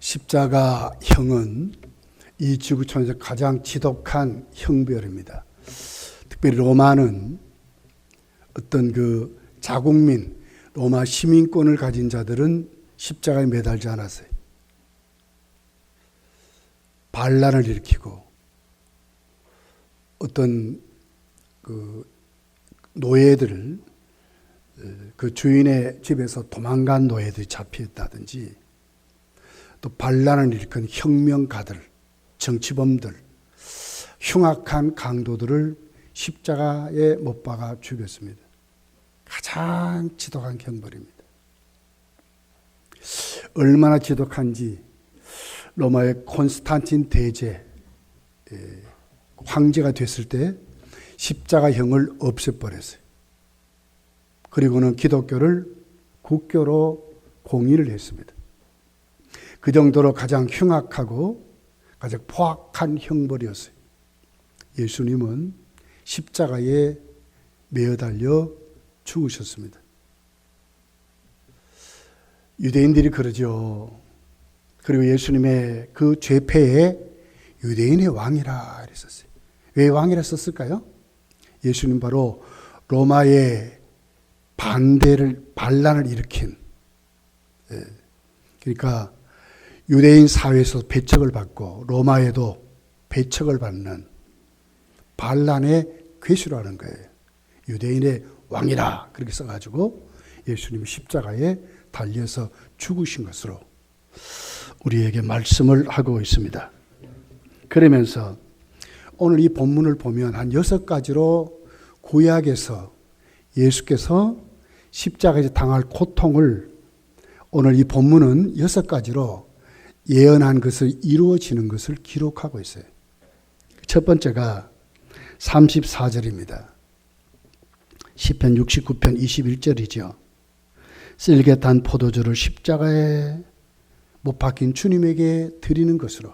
십자가형은 이 지구촌에서 가장 지독한 형벌입니다. 특별히 로마는 어떤 그 자국민, 로마 시민권을 가진 자들은 십자가에 매달지 않았어요. 반란을 일으키고 어떤 그 노예들을 그 주인의 집에서 도망간 노예들이 잡혔다든지 또 반란을 일으킨 혁명가들, 정치범들, 흉악한 강도들을 십자가에 못 박아 죽였습니다. 가장 지독한 형벌입니다. 얼마나 지독한지 로마의 콘스탄틴 대제 황제가 됐을 때 십자가형을 없애버렸어요. 그리고는 기독교를 국교로 공인을 했습니다. 그 정도로 가장 흉악하고 가장 포악한 형벌이었어요. 예수님은 십자가에 매어달려 죽으셨습니다. 유대인들이 그러죠. 그리고 예수님의 그 죄패에 유대인의 왕이라 그랬었어요. 왜 왕이라 썼을까요? 예수님 바로 로마의 반란을 일으킨, 그러니까 유대인 사회에서 배척을 받고 로마에도 배척을 받는 반란의 괴수라는 거예요. 유대인의 왕이라 그렇게 써가지고 예수님이 십자가에 달려서 죽으신 것으로 우리에게 말씀을 하고 있습니다. 그러면서 오늘 이 본문을 보면 한 6가지로 구약에서 예수께서 십자가에서 당할 고통을 오늘 이 본문은 6가지로 예언한 것을 이루어지는 것을 기록하고 있어요. 첫 번째가 34절입니다. 시편 69편 21절이죠. 쓸개 탄 포도주를 십자가에 못 박힌 주님에게 드리는 것으로,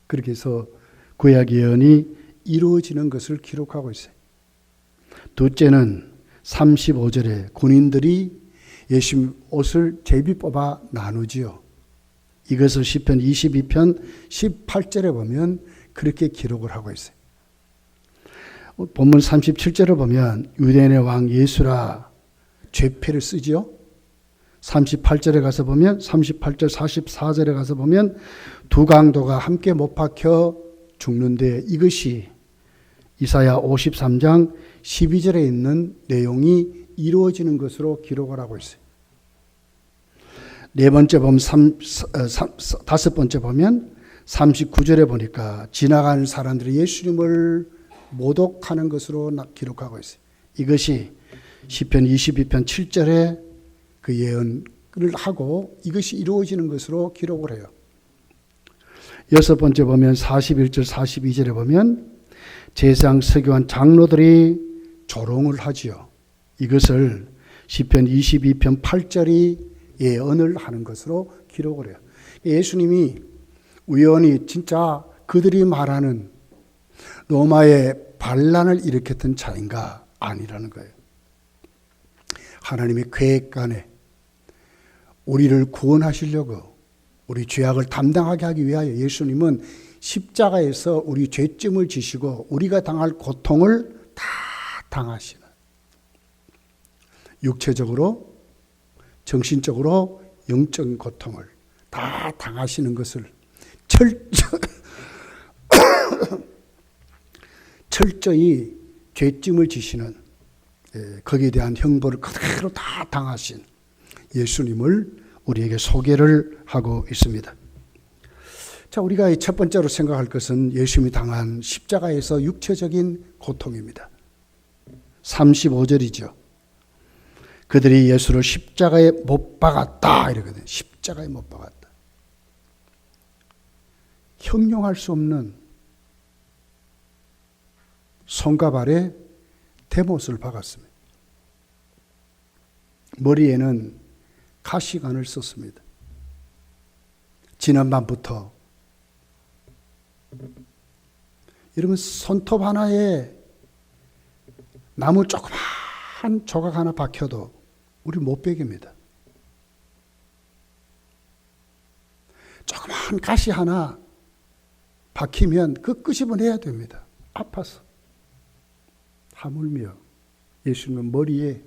그렇게 해서 구약 예언이 이루어지는 것을 기록하고 있어요. 둘째는 35절에 군인들이 예수님 옷을 제비 뽑아 나누지요. 이것을 시편 22편 18절에 보면 그렇게 기록을 하고 있어요. 본문 37절을 보면 유대인의 왕 예수라 죄패를 쓰지요. 38절에 가서 보면 38절 44절에 가서 보면 두 강도가 함께 못 박혀 죽는데 이것이 이사야 53장 12절에 있는 내용이 이루어지는 것으로 기록을 하고 있어요. 네 번째 보면 다섯 번째 보면 39절에 보니까 지나가는 사람들이 예수님을 모독하는 것으로 기록하고 있어요. 이것이 시편 22편 7절에 그 예언을 하고 이것이 이루어지는 것으로 기록을 해요. 여섯 번째 보면 41절 42절에 보면 제사장 서기관 장로들이 조롱을 하지요. 이것을 시편 22편 8절이 예언을 하는 것으로 기록을 해요. 예수님이 우연히 진짜 그들이 말하는 로마의 반란을 일으켰던 자인가? 아니라는 거예요. 하나님의 계획 안에 우리를 구원하시려고 우리 죄악을 담당하게 하기 위하여 예수님은 십자가에서 우리 죄짐을 지시고 우리가 당할 고통을 다 당하시는, 육체적으로 정신적으로 영적인 고통을 다 당하시는 것을 철저히 죄짐을 지시는, 거기에 대한 형벌을 그대로 다 당하신 예수님을 우리에게 소개를 하고 있습니다. 자, 우리가 첫 번째로 생각할 것은 예수님이 당한 십자가에서 육체적인 고통입니다. 35절이죠. 그들이 예수를 십자가에 못 박았다 이러거든요. 십자가에 못 박았다. 형용할 수 없는 손과 발에 대못을 박았습니다. 머리에는 가시관을 썼습니다. 지난밤부터 여러분 손톱 하나에 나무 조그만 조각 하나 박혀도 우리 못 베깁니다. 조그만 가시 하나 박히면 그 끄집어내야 됩니다. 아파서. 하물며 예수님은 머리에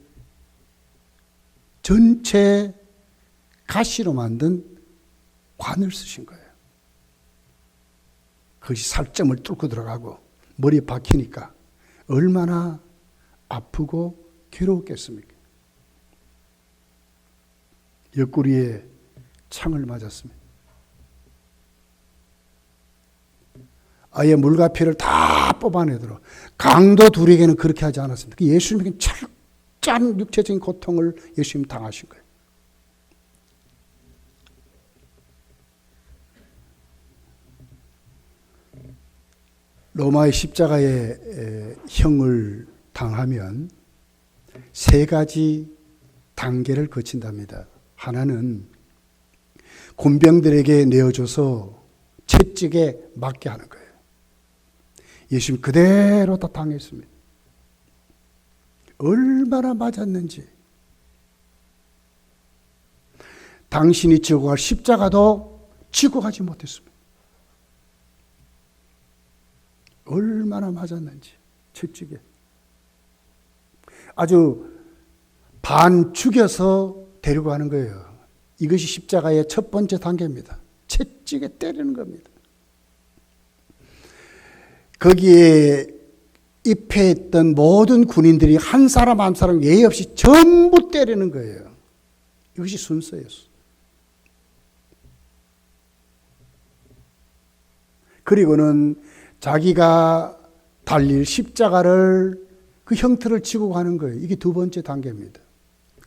전체 가시로 만든 관을 쓰신 거예요. 그것이 살점을 뚫고 들어가고 머리에 박히니까 얼마나 아프고 괴로웠겠습니까? 옆구리에 창을 맞았습니다. 아예 물과 피를 다 뽑아내도록. 강도 둘에게는 그렇게 하지 않았습니다. 예수님에게는 철저한 육체적인 고통을 예수님 당하신 거예요. 로마의 십자가의 형을 당하면 세 가지 단계를 거친답니다. 하나는 군병들에게 내어줘서 채찍에 맞게 하는 거예요. 예수님 그대로 다 당했습니다. 얼마나 맞았는지. 당신이 지고 갈 십자가도 지고 가지 못했습니다. 얼마나 맞았는지 채찍에. 아주 반 죽여서 데리고 가는 거예요. 이것이 십자가의 첫 번째 단계입니다. 채찍에 때리는 겁니다. 거기에 입회했던 모든 군인들이 한 사람 한 사람 예의 없이 전부 때리는 거예요. 이것이 순서였어. 그리고는 자기가 달릴 십자가를 그 형틀을 치고 가는 거예요. 이게 두 번째 단계입니다.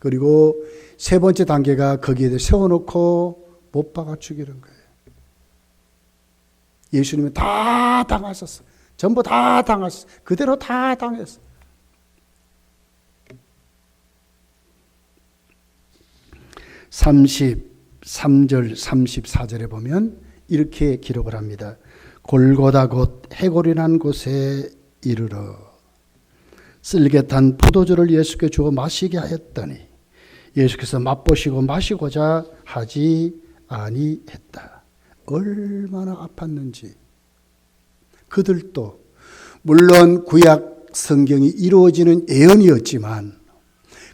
그리고 세 번째 단계가 거기에 세워놓고 못 박아 죽이는 거예요. 예수님은 다 당하셨어. 전부 다 당했어. 그대로 다 당했어. (33절) (34절에) 보면 이렇게 기록을 합니다. 골고다 곧 해골이란 곳에 이르러 쓸개탄 포도주를 예수께 주어 마시게 하였더니 예수께서 맛보시고 마시고자 하지 아니했다. 얼마나 아팠는지. 그들도 물론 구약 성경이 이루어지는 예언이었지만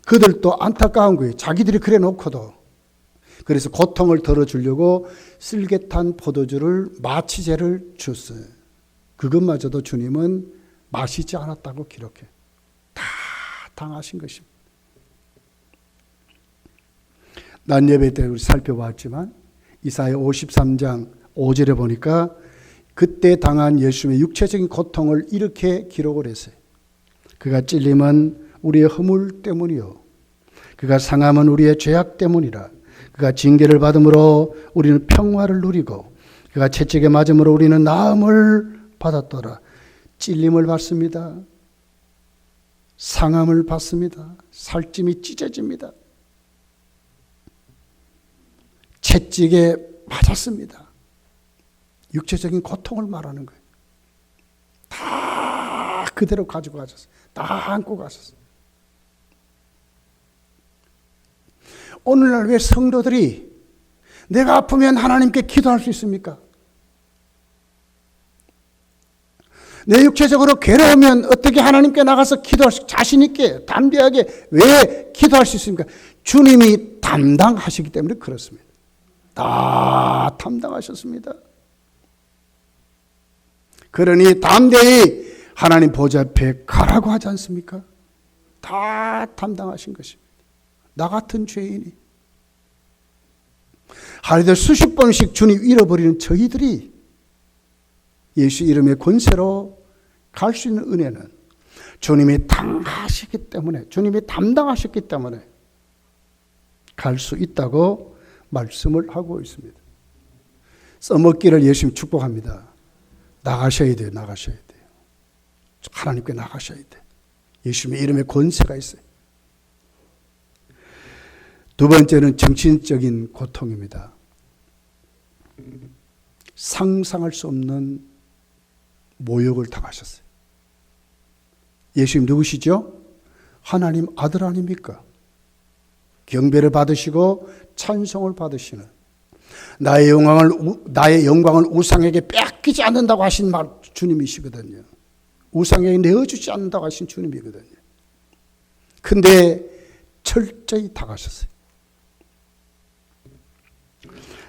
그들도 안타까운 거예요. 자기들이 그래 놓고도. 그래서 고통을 덜어주려고 쓸개탄 포도주를 마취제를 줬어요. 그것마저도 주님은 마시지 않았다고 기록해. 다 당하신 것입니다. 난 예배 때 우리 살펴봤지만 이사야 53장 5절에 보니까 그때 당한 예수님의 육체적인 고통을 이렇게 기록을 했어요. 그가 찔림은 우리의 허물 때문이요 그가 상함은 우리의 죄악 때문이라. 그가 징계를 받음으로 우리는 평화를 누리고 그가 채찍에 맞음으로 우리는 나음을 받았더라. 찔림을 받습니다. 상함을 받습니다. 살찜이 찢어집니다. 채찍에 맞았습니다. 육체적인 고통을 말하는 거예요. 다 그대로 가지고 가셨어요. 다 안고 가셨어요. 오늘날 왜 성도들이 내가 아프면 하나님께 기도할 수 있습니까? 내 육체적으로 괴로우면 어떻게 하나님께 나가서 기도할 수, 자신 있게 담대하게 왜 기도할 수 있습니까? 주님이 담당하시기 때문에 그렇습니다. 다 담당하셨습니다. 그러니 담대히 하나님 보좌 앞에 가라고 하지 않습니까? 다 담당하신 것입니다. 나 같은 죄인이 하루에 수십 번씩 주님 잃어버리는 저희들이 예수 이름의 권세로 갈 수 있는 은혜는 주님이 당하시기 때문에, 주님이 담당하셨기 때문에 갈 수 있다고 말씀을 하고 있습니다. 써먹기를 예수님 축복합니다. 나가셔야 돼요. 나가셔야 돼요. 하나님께 나가셔야 돼요. 예수님의 이름에 권세가 있어요. 두 번째는 정신적인 고통입니다. 상상할 수 없는 모욕을 당하셨어요. 예수님 누구시죠? 하나님 아들 아닙니까? 경배를 받으시고 찬송을 받으시는, 나의 영광을 우상에게 뺏기지 않는다고 하신 주님이시거든요. 우상에게 내어주지 않는다고 하신 주님이거든요. 근데 철저히 당하셨어요.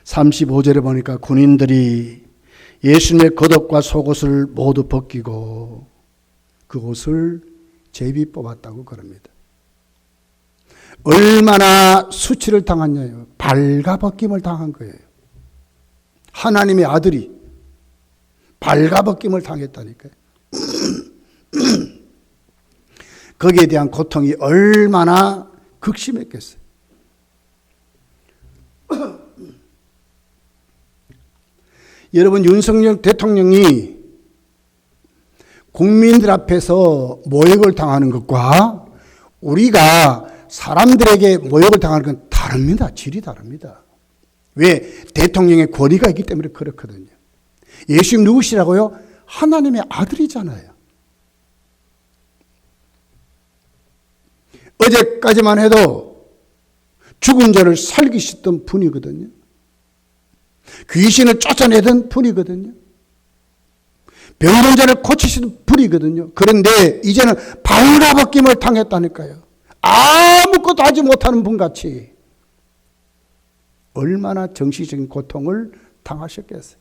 35절에 보니까 군인들이 예수님의 겉옷과 속옷을 모두 벗기고 그 옷을 제비 뽑았다고 그럽니다. 얼마나 수치를 당했냐요. 발가벗김을 당한 거예요. 하나님의 아들이 발가벗김을 당했다니까요. 거기에 대한 고통이 얼마나 극심했겠어요. 여러분, 윤석열 대통령이 국민들 앞에서 모욕을 당하는 것과 우리가 사람들에게 모욕을 당하는 건 다릅니다. 질이 다릅니다. 왜? 대통령의 권위가 있기 때문에 그렇거든요. 예수님 누구시라고요? 하나님의 아들이잖아요. 어제까지만 해도 죽은 자를 살리시던 분이거든요. 귀신을 쫓아내던 분이거든요. 병든 자를 고치시던 분이거든요. 그런데 이제는 발가벗김을 당했다니까요. 아무것도 하지 못하는 분같이 얼마나 정신적인 고통을 당하셨겠어요.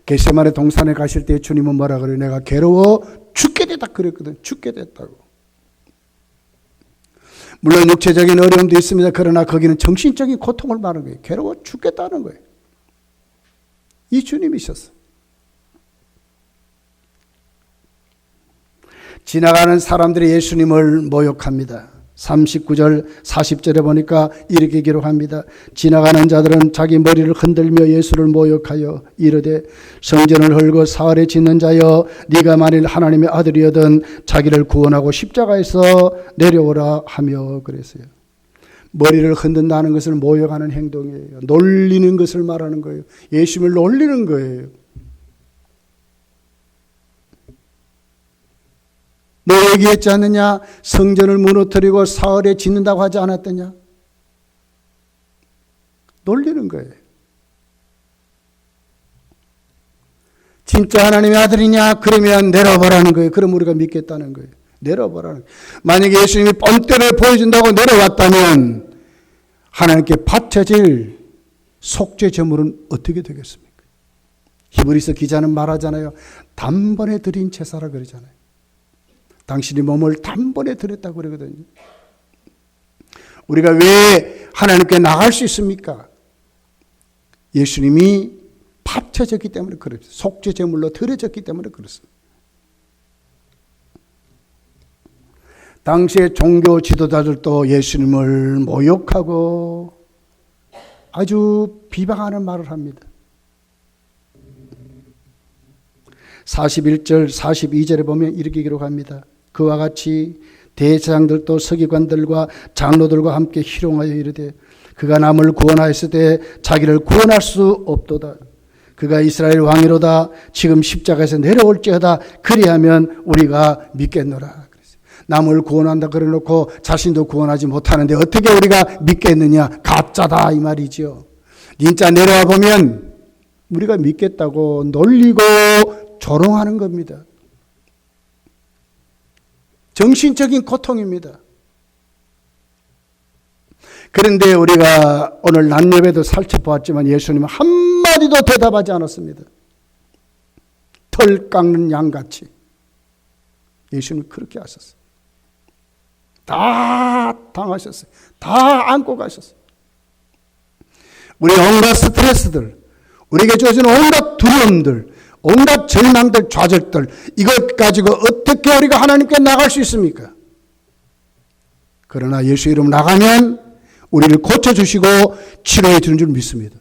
겟세마네 동산에 가실 때 주님은 뭐라 그래요? 내가 괴로워 죽게 됐다 그랬거든. 죽게 됐다고. 물론 육체적인 어려움도 있습니다. 그러나 거기는 정신적인 고통을 말하는 거예요. 괴로워 죽겠다는 거예요. 이 주님이셨어. 지나가는 사람들이 예수님을 모욕합니다. 39절 40절에 보니까 이렇게 기록합니다. 지나가는 자들은 자기 머리를 흔들며 예수를 모욕하여 이르되 성전을 헐고 사흘에 짓는 자여 네가 만일 하나님의 아들이여든 자기를 구원하고 십자가에서 내려오라 하며 그랬어요. 머리를 흔든다는 것을 모욕하는 행동이에요. 놀리는 것을 말하는 거예요. 예수님을 놀리는 거예요. 너 얘기했지 않느냐? 성전을 무너뜨리고 사흘에 짓는다고 하지 않았더냐? 놀리는 거예요. 진짜 하나님의 아들이냐? 그러면 내려보라는 거예요. 그럼 우리가 믿겠다는 거예요. 내려보라는 거예요. 만약에 예수님이 뻔때를 보여준다고 내려왔다면 하나님께 바쳐질 속죄 제물은 어떻게 되겠습니까? 히브리서 기자는 말하잖아요. 단번에 드린 제사라 그러잖아요. 당신이 몸을 단번에 드렸다고 그러거든요. 우리가 왜 하나님께 나갈 수 있습니까? 예수님이 바쳐졌기 때문에 그렇습니다. 속죄 제물로 드려졌기 때문에 그렇습니다. 당시의 종교 지도자들도 예수님을 모욕하고 아주 비방하는 말을 합니다. 41절 42절에 보면 이렇게 기록합니다. 그와 같이 대제사장들도 서기관들과 장로들과 함께 희롱하여 이르되 그가 남을 구원하였을 때 자기를 구원할 수 없도다. 그가 이스라엘 왕이로다. 지금 십자가에서 내려올지어다. 그리하면 우리가 믿겠노라. 남을 구원한다 그래놓고 자신도 구원하지 못하는데 어떻게 우리가 믿겠느냐. 가짜다 이 말이죠. 진짜 내려와 보면 우리가 믿겠다고 놀리고 조롱하는 겁니다. 정신적인 고통입니다. 그런데 우리가 오늘 낮 예배도 살펴보았지만 예수님은 한마디도 대답하지 않았습니다. 털 깎는 양같이 예수님은 그렇게 하셨어요. 다 당하셨어요. 다 안고 가셨어요. 우리 온갖 스트레스들, 우리에게 주어진 온갖 두려움들, 온갖 절망들, 좌절들, 이것 가지고 어떻게 우리가 하나님께 나갈 수 있습니까? 그러나 예수 이름 나가면 우리를 고쳐주시고 치료해 주는 줄 믿습니다.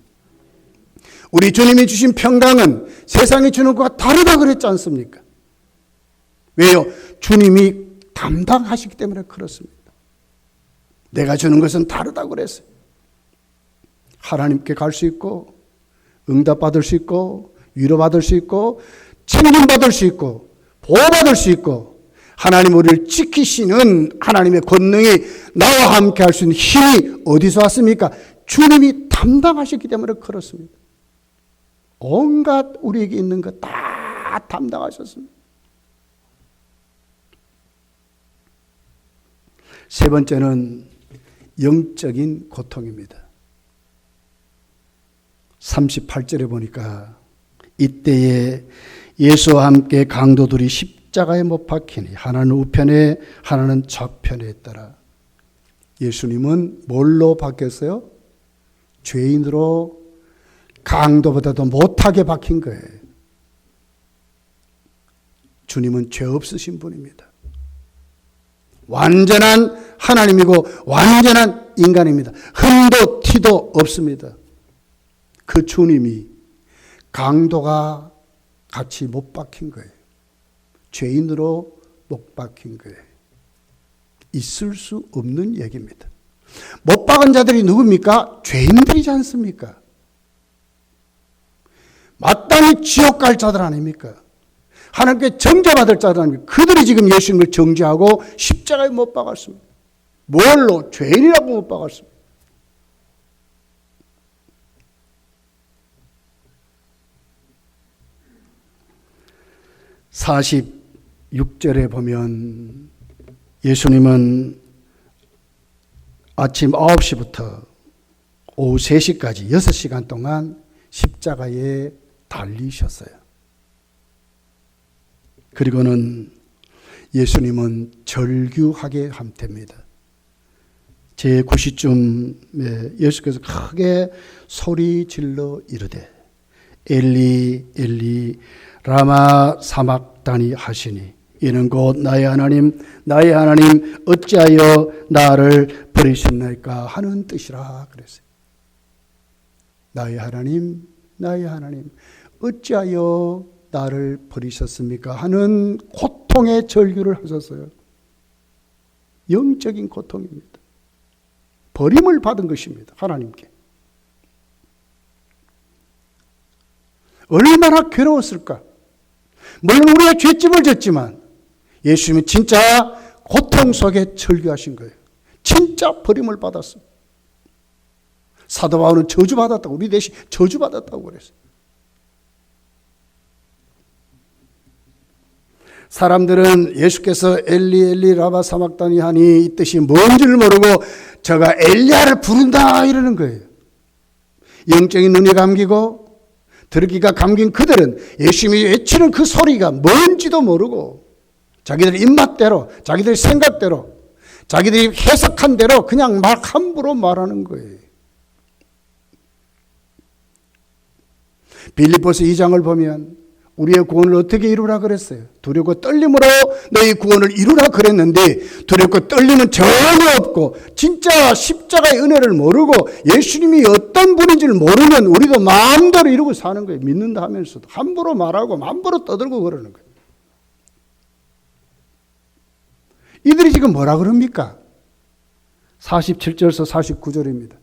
우리 주님이 주신 평강은 세상이 주는 것과 다르다 그랬지 않습니까? 왜요? 주님이 담당하시기 때문에 그렇습니다. 내가 주는 것은 다르다고 그랬어요. 하나님께 갈 수 있고 응답받을 수 있고 위로받을 수 있고 책임받을 수 있고 보호받을 수 있고 하나님 우리를 지키시는 하나님의 권능이 나와 함께 할 수 있는 힘이 어디서 왔습니까? 주님이 담당하셨기 때문에 그렇습니다. 온갖 우리에게 있는 것 다 담당하셨습니다. 세 번째는 영적인 고통입니다. 38절에 보니까 이때에 예수와 함께 강도들이 십자가에 못 박히니 하나는 우편에 하나는 좌편에 있더라. 예수님은 뭘로 박혔어요? 죄인으로 강도보다도 못하게 박힌 거예요. 주님은 죄 없으신 분입니다. 완전한 하나님이고 완전한 인간입니다. 흠도 티도 없습니다. 그 주님이 강도가 같이 못 박힌 거예요. 죄인으로 못 박힌 거예요. 있을 수 없는 얘기입니다. 못 박은 자들이 누굽니까? 죄인들이지 않습니까? 마땅히 지옥 갈 자들 아닙니까? 하나님께 정죄받을 자들 아닙니까? 그들이 지금 예수님을 정죄하고 십자가에 못 박았습니다. 뭘로? 죄인이라고 못 박았습니다. (46절에) 보면 예수님은 아침 9시부터 오후 3시까지 6시간 동안 십자가에 달리셨어요. 그리고는 예수님은 절규하게 함됩니다. 제9시쯤에 예수께서 크게 소리 질러 이르되 엘리 엘리 라마 사막다니 하시니 이는 곧 나의 하나님 어찌하여 나를 버리셨나이까 하는 뜻이라 그랬어요. 나의 하나님 어찌하여 나를 버리셨습니까 하는 고통의 절규를 하셨어요. 영적인 고통입니다. 버림을 받은 것입니다. 하나님께. 얼마나 괴로웠을까. 물론 우리가 죄짐을 졌지만 예수님은 진짜 고통 속에 절규하신 거예요. 진짜 버림을 받았습니다. 사도 바울은 저주받았다고, 우리 대신 저주받았다고 그랬어요. 사람들은 예수께서 엘리 엘리 라마 사막다니 하니 이 뜻이 뭔지를 모르고 저가 엘리야를 부른다 이러는 거예요. 영적인 눈이 감기고 들기가 감긴 그들은 예수님이 외치는 그 소리가 뭔지도 모르고 자기들 입맛대로, 자기들 생각대로, 자기들이 해석한 대로 그냥 막 함부로 말하는 거예요. 빌립보서 2장을 보면 우리의 구원을 어떻게 이루라 그랬어요? 두렵고 떨림으로 너희 구원을 이루라 그랬는데 두렵고 떨림은 전혀 없고 진짜 십자가의 은혜를 모르고 예수님이 어떤 분인지를 모르면 우리도 마음대로 이루고 사는 거예요. 믿는다 하면서도 함부로 말하고 함부로 떠들고 그러는 거예요. 이들이 지금 뭐라 그럽니까? 47절에서 49절입니다.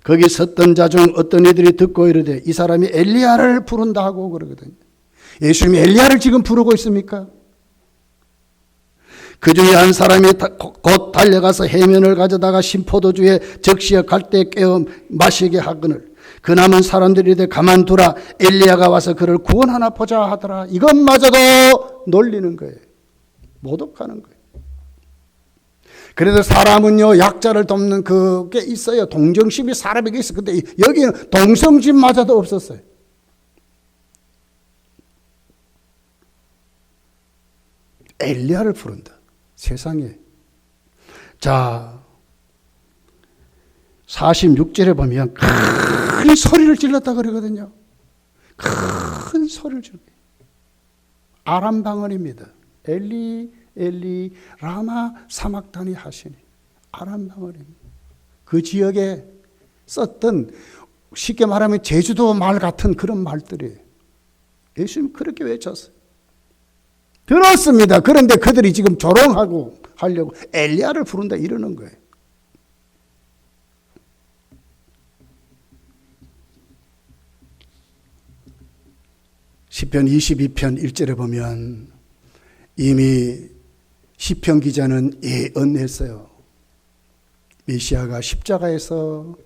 거기 섰던 자 중 어떤 이들이 듣고 이르되 이 사람이 엘리야를 부른다 하고 그러거든요. 예수님이 엘리야를 지금 부르고 있습니까? 그 중에 한 사람이 곧 달려가서 해면을 가져다가 신포도주에 적시어 갈대 깨어 마시게 하거늘 그 남은 사람들이 이르되 가만두라 엘리야가 와서 그를 구원하나 보자 하더라. 이것마저도 놀리는 거예요. 모독하는 거예요. 그래도 사람은요, 약자를 돕는 그게 있어요. 동정심이 사람에게 있어요. 근데 여기는 동정심마저도 없었어요. 엘리야를 부른다. 세상에. 자, 46절에 보면 큰 소리를 질렀다 그러거든요. 큰 소리를 질렀어요. 아람 방언입니다. 엘리 엘리 라마 사막다니 하시니 아람 방언입니다. 그 지역에 썼던 쉽게 말하면 제주도 말 같은 그런 말들이에요. 예수님 그렇게 외쳤어요. 들었습니다. 그런데 그들이 지금 조롱하고 하려고 엘리야를 부른다 이러는 거예요. 시편 22편 1절에 보면 이미 시편 기자는 예언했어요. 메시아가 십자가에서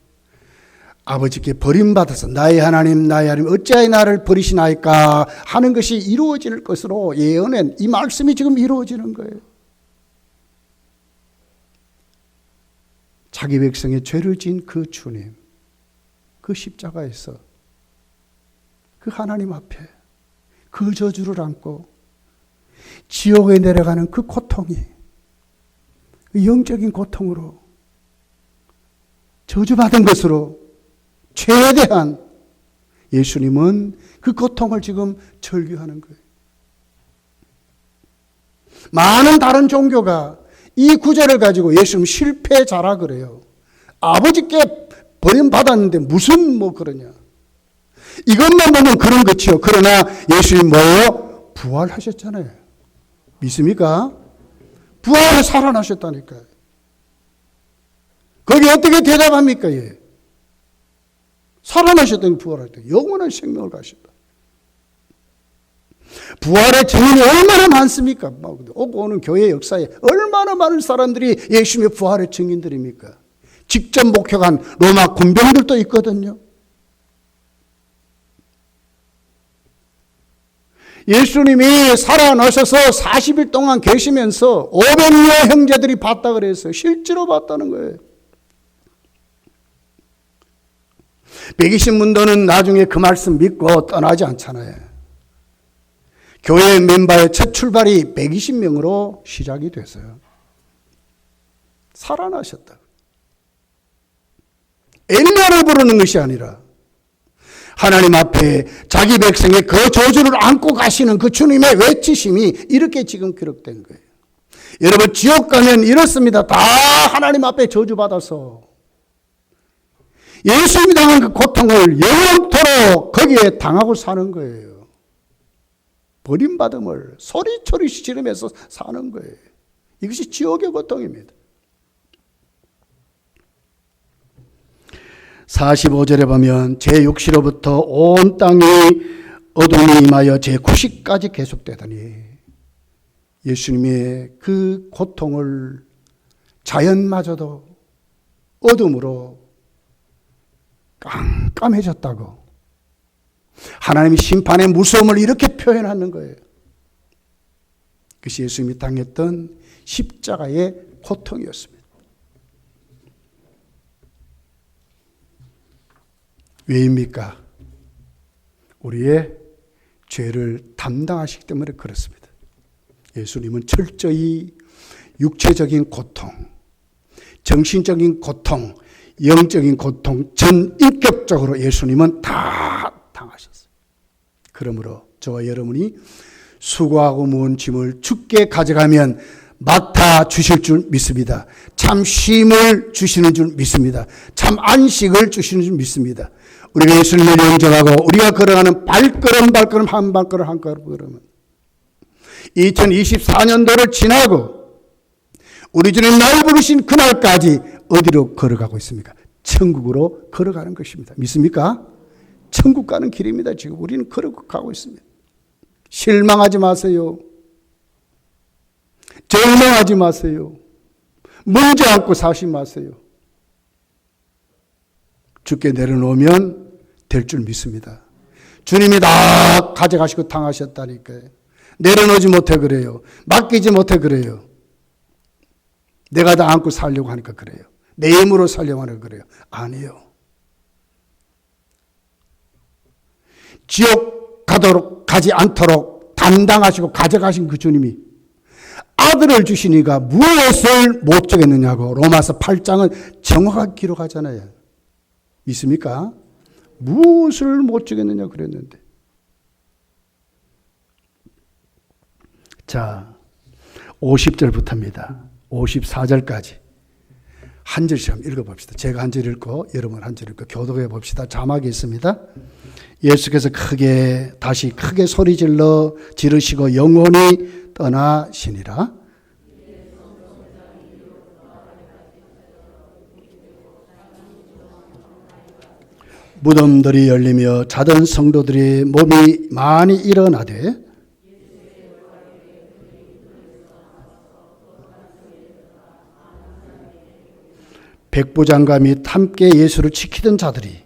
아버지께 버림받아서 나의 하나님 어찌하여 나를 버리시나이까 하는 것이 이루어질 것으로 예언한 이 말씀이 지금 이루어지는 거예요. 자기 백성의 죄를 지은 그 주님, 그 십자가에서 그 하나님 앞에 그 저주를 안고 지옥에 내려가는 그 고통이 그 영적인 고통으로 저주받은 것으로 최대한 예수님은 그 고통을 지금 절규하는 거예요. 많은 다른 종교가 이 구절을 가지고 예수님 실패자라 그래요. 아버지께 버림받았는데 무슨 그러냐. 이것만 보면 그런 것이요. 그러나 예수님 뭐예요? 부활하셨잖아요. 믿습니까? 부활해 살아나셨다니까요. 거기 어떻게 대답합니까? 예. 살아나셨더니 부활했다. 영원한 생명을 가셨다. 부활의 증인이 얼마나 많습니까? 오고 오는 교회 역사에 얼마나 많은 사람들이 예수님의 부활의 증인들입니까? 직접 목격한 로마 군병들도 있거든요. 예수님이 살아나셔서 40일 동안 계시면서 500여 형제들이 봤다 그래서 실제로 봤다는 거예요. 120문도는 나중에 그 말씀 믿고 떠나지 않잖아요. 교회 멤버의 첫 출발이 120명으로 시작이 됐어요. 살아나셨다. 엘리야를 부르는 것이 아니라 하나님 앞에 자기 백성의 그 저주를 안고 가시는 그 주님의 외치심이 이렇게 지금 기록된 거예요. 여러분 지옥 가면 이렇습니다. 다 하나님 앞에 저주받아서 예수님이 당한 그 고통을 영원토록 거기에 당하고 사는 거예요. 버림받음을 소리소리 지르면서 사는 거예요. 이것이 지옥의 고통입니다. 45절에 보면 제6시로부터 온 땅이 어둠이 임하여 제9시까지 계속되더니 예수님의 그 고통을 자연마저도 어둠으로 깜깜해졌다고 하나님이 심판의 무서움을 이렇게 표현하는 거예요. 그것이 예수님이 당했던 십자가의 고통이었습니다. 왜입니까? 우리의 죄를 담당하시기 때문에 그렇습니다. 예수님은 철저히 육체적인 고통, 정신적인 고통, 영적인 고통, 전인격적으로 예수님은 다 당하셨어요. 그러므로 저와 여러분이 수고하고 무거운 짐을 주께 가져가면 맡아 주실 줄 믿습니다. 참 쉼을 주시는 줄 믿습니다. 참 안식을 주시는 줄 믿습니다. 우리가 예수님을 영접하고 우리가 걸어가는 발걸음 한 걸음은 2024년도를 지나고 우리 주님 날 부르신 그날까지 어디로 걸어가고 있습니까? 천국으로 걸어가는 것입니다. 믿습니까? 천국 가는 길입니다. 지금 우리는 걸어가고 있습니다. 실망하지 마세요. 절망하지 마세요. 문제 안고 사시 마세요. 주께 내려놓으면 될 줄 믿습니다. 주님이 다 가져가시고 당하셨다니까요. 내려놓지 못해 그래요. 맡기지 못해 그래요. 내가 다 안고 살려고 하니까 그래요. 내 힘으로 살려고 하니까 그래요. 아니요. 지옥 가지 않도록 담당하시고 가져가신 그 주님이 아들을 주시니까 무엇을 못 주겠느냐고 로마서 8장은 정확하게 기록하잖아요. 믿습니까? 무엇을 못 주겠느냐 그랬는데. 자, 50절부터입니다. 54절까지 한 절씩 한번 읽어봅시다. 제가 한 절 읽고 여러분 한 절 읽고 교독해 봅시다. 자막이 있습니다. 예수께서 다시 크게 소리질러 지르시고 영원히 떠나시니라. 무덤들이 열리며 자던 성도들의 몸이 많이 일어나되 백부장과 및 함께 예수를 지키던 자들이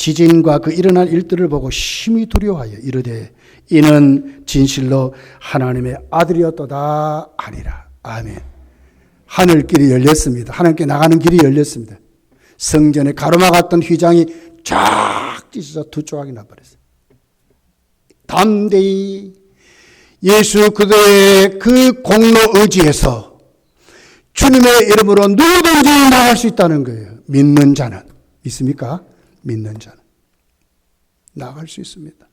지진과 그 일어난 일들을 보고 심히 두려워하여 이르되 이는 진실로 하나님의 아들이었도다 하니라. 아멘. 하늘길이 열렸습니다. 하나님께 나가는 길이 열렸습니다. 성전에 가로막았던 휘장이 쫙 찢어져 두 조각이 나버렸어요. 담대히 예수 그리스도의 그 공로 의지에서 주님의 이름으로 누구든지 나갈 수 있다는 거예요. 믿는 자는. 있습니까? 믿는 자는. 나갈 수 있습니다.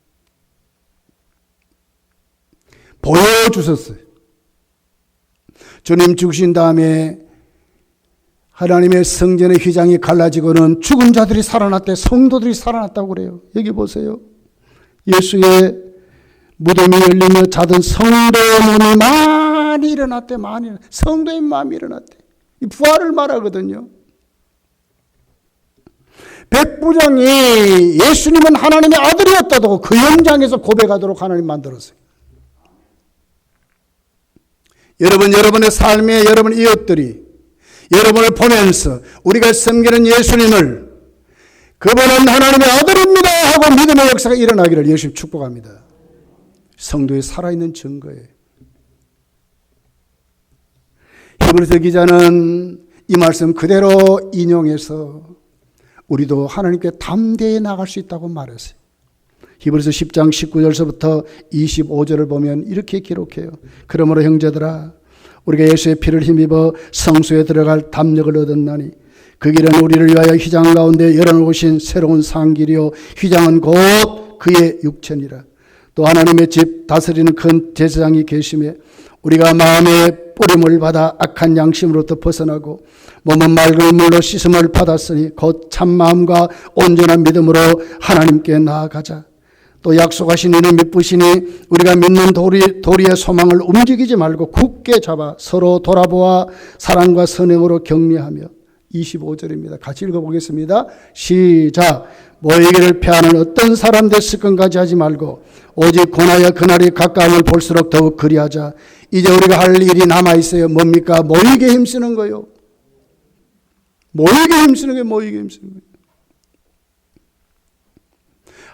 보여주셨어요. 주님 죽으신 다음에 하나님의 성전의 휘장이 갈라지고는 죽은 자들이 살아났대. 성도들이 살아났다고 그래요. 여기 보세요. 예수의 무덤이 열리며 자던 성도의 몸이 많이 일어났대. 많이. 성도의 마음이 일어났대. 이 부활을 말하거든요. 백부장이 예수님은 하나님의 아들이었다고 그 현장에서 고백하도록 하나님 만들었어요. 여러분의 삶에 여러분 이웃들이 여러분을 보면서 우리가 섬기는 예수님을 그분은 하나님의 아들입니다 하고 믿음의 역사가 일어나기를 예수님 축복합니다. 성도의 살아있는 증거예요. 히브리서 기자는 이 말씀 그대로 인용해서 우리도 하나님께 담대히 나갈 수 있다고 말했어요. 히브리서 10장 19절서부터 25절을 보면 이렇게 기록해요. 그러므로 형제들아 우리가 예수의 피를 힘입어 성소에 들어갈 담력을 얻었나니 그 길은 우리를 위하여 휘장 가운데 열어놓으신 새로운 상길이요 휘장은 곧 그의 육체니라. 또 하나님의 집 다스리는 큰 제사장이 계시며 우리가 마음의 뿌림을 받아 악한 양심으로부터 벗어나고 몸은 맑은 물로 씻음을 받았으니 곧 참마음과 온전한 믿음으로 하나님께 나아가자. 또 약속하신 이는 믿으시니 우리가 믿는 도리의 소망을 움직이지 말고 굳게 잡아 서로 돌아보아 사랑과 선행으로 격려하며 25절입니다. 같이 읽어보겠습니다. 시작. 모이기를 피하는 어떤 사람 됐을건까지 하지 말고 오직 권하여 그날이 가까움을 볼수록 더욱 그리하자. 이제 우리가 할 일이 남아있어요. 뭡니까? 모이게 힘쓰는 거요. 모이게 힘쓰는 거예요. 모이게 힘쓰는 거예요.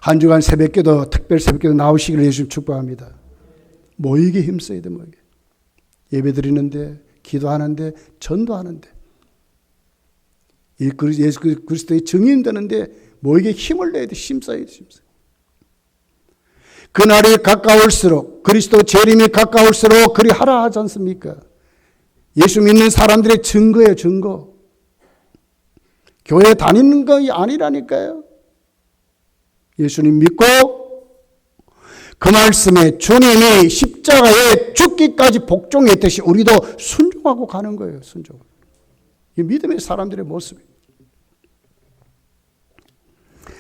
한 주간 새벽기도 특별 새벽기도 나오시기를 예수님 축복합니다. 모이게 힘써야 돼. 모이게. 예배 드리는데 기도하는데 전도하는데 예수 그리스도의 증인 되는데 모이게 힘을 내야 돼. 힘써야 돼. 힘써. 그날이 가까울수록 그리스도 재림이 가까울수록 그리 하라 하지 않습니까? 예수 믿는 사람들의 증거예요. 증거. 교회 다니는 거 아니라니까요. 예수님 믿고 그 말씀에 주님이 십자가에 죽기까지 복종했듯이 우리도 순종하고 가는 거예요. 순종. 이 믿음의 사람들의 모습이에요.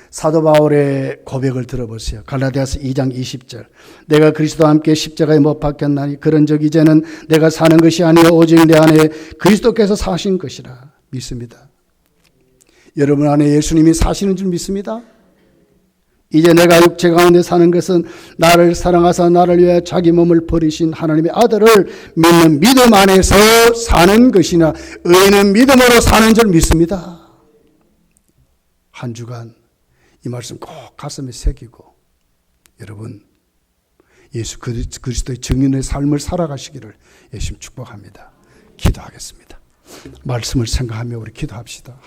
사도 바울의 고백을 들어보세요. 갈라디아서 2장 20절. 내가 그리스도와 함께 십자가에 못 박혔나니 그런즉 이제는 내가 사는 것이 아니요 오직 내 안에 그리스도께서 사신 것이라 믿습니다. 여러분 안에 예수님이 사시는 줄 믿습니다. 이제 내가 육체 가운데 사는 것은 나를 사랑하사 나를 위해 자기 몸을 버리신 하나님의 아들을 믿는 믿음 안에서 사는 것이나 의인은 믿음으로 사는 줄 믿습니다. 한 주간 이 말씀 꼭 가슴에 새기고 여러분 예수 그리스도의 증인의 삶을 살아가시기를 예수님 축복합니다. 기도하겠습니다. 말씀을 생각하며 우리 기도합시다.